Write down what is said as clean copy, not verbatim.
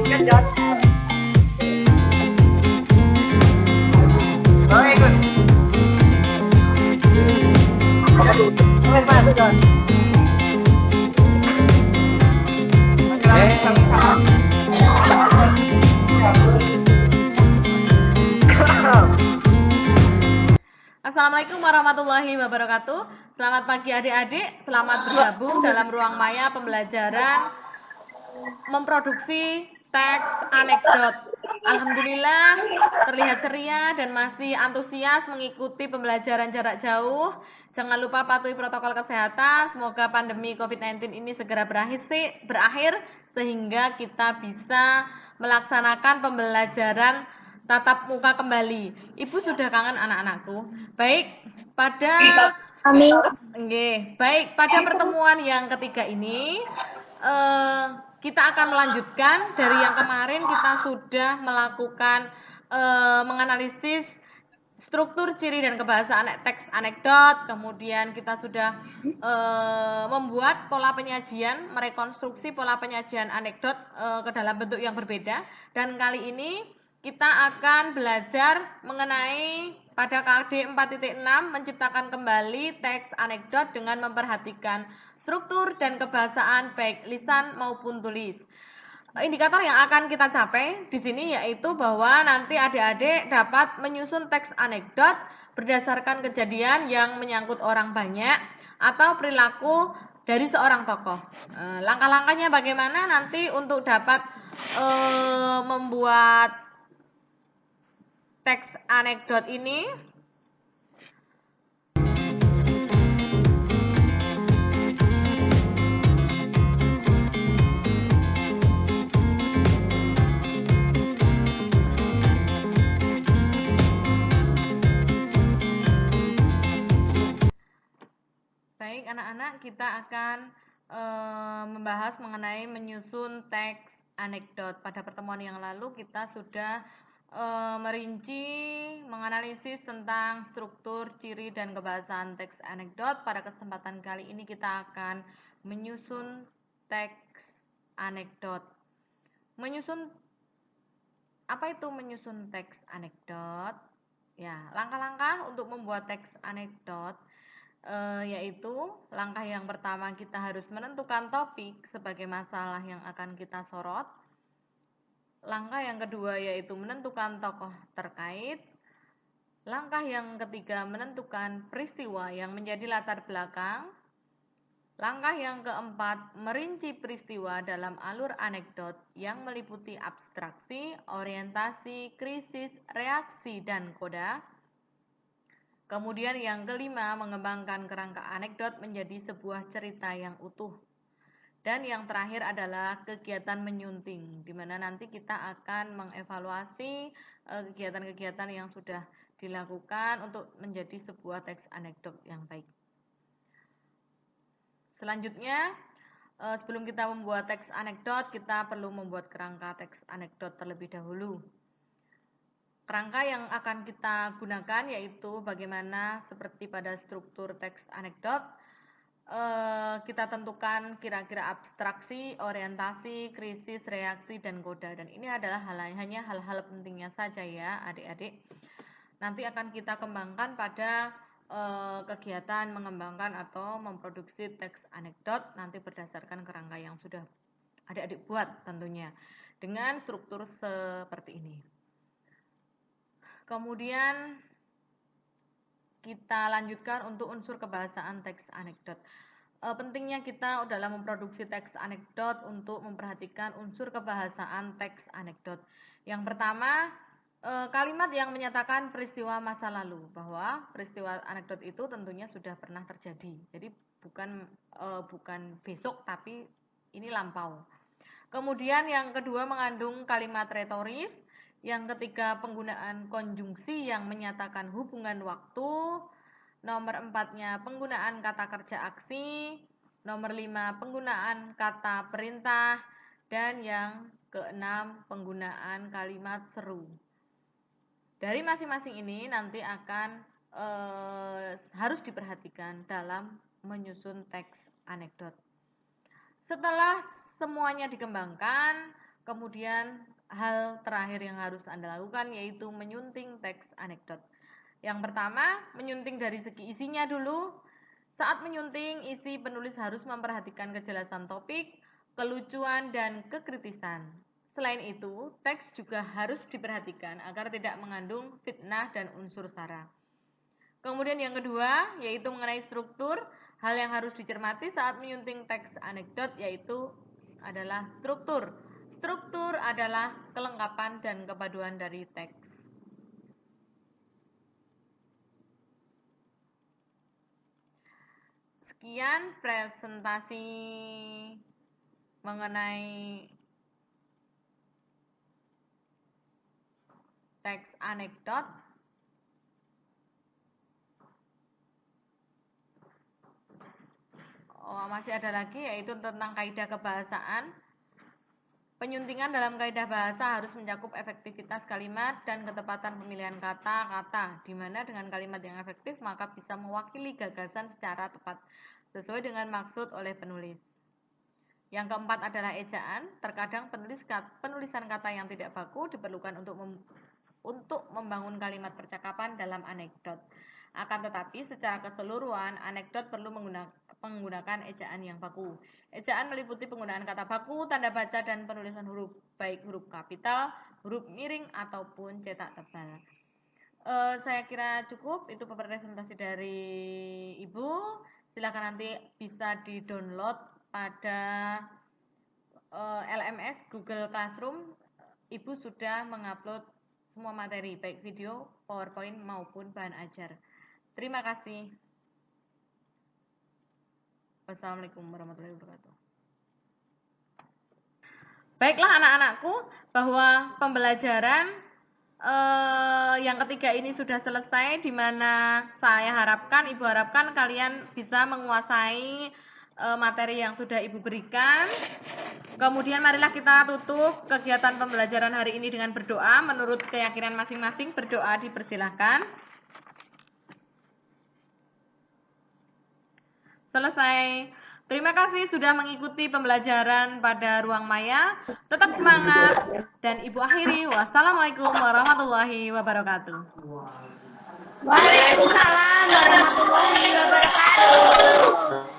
Assalamualaikum warahmatullahi wabarakatuh. Selamat pagi adik-adik, selamat bergabung dalam ruang maya pembelajaran memproduksi teks anekdot. Alhamdulillah terlihat ceria dan masih antusias mengikuti pembelajaran jarak jauh. Jangan lupa patuhi protokol kesehatan. Semoga pandemi COVID-19 ini segera berakhir sehingga kita bisa melaksanakan pembelajaran tatap muka kembali. Ibu sudah kangen anak-anakku. Baik, pada pertemuan yang ketiga ini kita akan melanjutkan dari yang kemarin. Kita sudah melakukan menganalisis struktur, ciri, dan kebahasaan teks anekdot. Kemudian kita sudah membuat pola penyajian, merekonstruksi pola penyajian anekdot ke dalam bentuk yang berbeda. Dan kali ini kita akan belajar mengenai pada KD 4.6 menciptakan kembali teks anekdot dengan memperhatikan struktur dan kebahasaan baik lisan maupun tulis. Indikator yang akan kita capai di sini yaitu bahwa nanti adik-adik dapat menyusun teks anekdot berdasarkan kejadian yang menyangkut orang banyak atau perilaku dari seorang tokoh. Langkah-langkahnya bagaimana nanti untuk dapat membuat teks anekdot ini? Baik anak-anak, kita akan membahas mengenai menyusun teks anekdot. Pada pertemuan yang lalu kita sudah merinci, menganalisis tentang struktur, ciri, dan kebahasaan teks anekdot. Pada kesempatan kali ini kita akan menyusun teks anekdot. Apa itu menyusun teks anekdot? Ya, langkah-langkah untuk membuat teks anekdot yaitu langkah yang pertama kita harus menentukan topik sebagai masalah yang akan kita sorot. Langkah yang kedua yaitu menentukan tokoh terkait. Langkah yang ketiga menentukan peristiwa yang menjadi latar belakang. Langkah yang keempat merinci peristiwa dalam alur anekdot yang meliputi abstraksi, orientasi, krisis, reaksi, dan koda. Kemudian yang kelima mengembangkan kerangka anekdot menjadi sebuah cerita yang utuh. Dan yang terakhir adalah kegiatan menyunting, di mana nanti kita akan mengevaluasi kegiatan-kegiatan yang sudah dilakukan untuk menjadi sebuah teks anekdot yang baik. Selanjutnya, sebelum kita membuat teks anekdot, kita perlu membuat kerangka teks anekdot terlebih dahulu. Kerangka yang akan kita gunakan yaitu bagaimana seperti pada struktur teks anekdot, kita tentukan kira-kira abstraksi, orientasi, krisis, reaksi, dan koda. Dan ini adalah hanya hal-hal pentingnya saja ya adik-adik. Nanti akan kita kembangkan pada kegiatan mengembangkan atau memproduksi teks anekdot nanti berdasarkan kerangka yang sudah adik-adik buat tentunya dengan struktur seperti ini. Kemudian kita lanjutkan untuk unsur kebahasaan teks anekdot. Pentingnya kita dalam memproduksi teks anekdot untuk memperhatikan unsur kebahasaan teks anekdot. Yang pertama, kalimat yang menyatakan peristiwa masa lalu, bahwa peristiwa anekdot itu tentunya sudah pernah terjadi. Jadi bukan besok tapi ini lampau. Kemudian yang kedua mengandung kalimat retoris. Yang ketiga penggunaan konjungsi yang menyatakan hubungan waktu. Nomor 4-nya penggunaan kata kerja aksi. Nomor 5 penggunaan kata perintah. Dan yang ke-6 penggunaan kalimat seru. Dari masing-masing ini nanti akan harus diperhatikan dalam menyusun teks anekdot. Setelah semuanya dikembangkan, Kemudian hal terakhir yang harus Anda lakukan yaitu menyunting teks anekdot. Yang pertama, menyunting dari segi isinya dulu. Saat menyunting, isi penulis harus memperhatikan kejelasan topik, kelucuan, dan kekritisan. Selain itu, teks juga harus diperhatikan agar tidak mengandung fitnah dan unsur sara. Kemudian yang kedua, yaitu mengenai struktur. Hal yang harus dicermati saat menyunting teks anekdot yaitu adalah struktur. Struktur adalah kelengkapan dan kepaduan dari teks. Sekian presentasi mengenai teks anekdot. Masih ada lagi yaitu tentang kaidah kebahasaan. Penyuntingan dalam kaidah bahasa harus mencakup efektivitas kalimat dan ketepatan pemilihan kata-kata, di mana dengan kalimat yang efektif maka bisa mewakili gagasan secara tepat sesuai dengan maksud oleh penulis. Yang keempat adalah ejaan. Terkadang penulisan kata yang tidak baku diperlukan untuk membangun kalimat percakapan dalam anekdot. Akan tetapi secara keseluruhan anekdot perlu menggunakan ejaan yang baku. Ejaan meliputi penggunaan kata baku, tanda baca, dan penulisan huruf, baik huruf kapital, huruf miring, ataupun cetak tebal. Saya kira cukup, itu presentasi dari Ibu. Silakan nanti bisa di-download pada LMS Google Classroom. Ibu sudah mengupload semua materi, baik video, PowerPoint, maupun bahan ajar. Terima kasih. Wassalamualaikum warahmatullahi wabarakatuh. Baiklah anak-anakku, bahwa pembelajaran yang ketiga ini sudah selesai, di mana Ibu harapkan kalian bisa menguasai materi yang sudah Ibu berikan. Kemudian marilah kita tutup kegiatan pembelajaran hari ini dengan berdoa. Menurut keyakinan masing-masing, berdoa dipersilahkan. Selesai. Terima kasih sudah mengikuti pembelajaran pada ruang maya. Tetap semangat dan Ibu akhiri. Wassalamualaikum warahmatullahi wabarakatuh. Waalaikumsalam warahmatullahi wabarakatuh.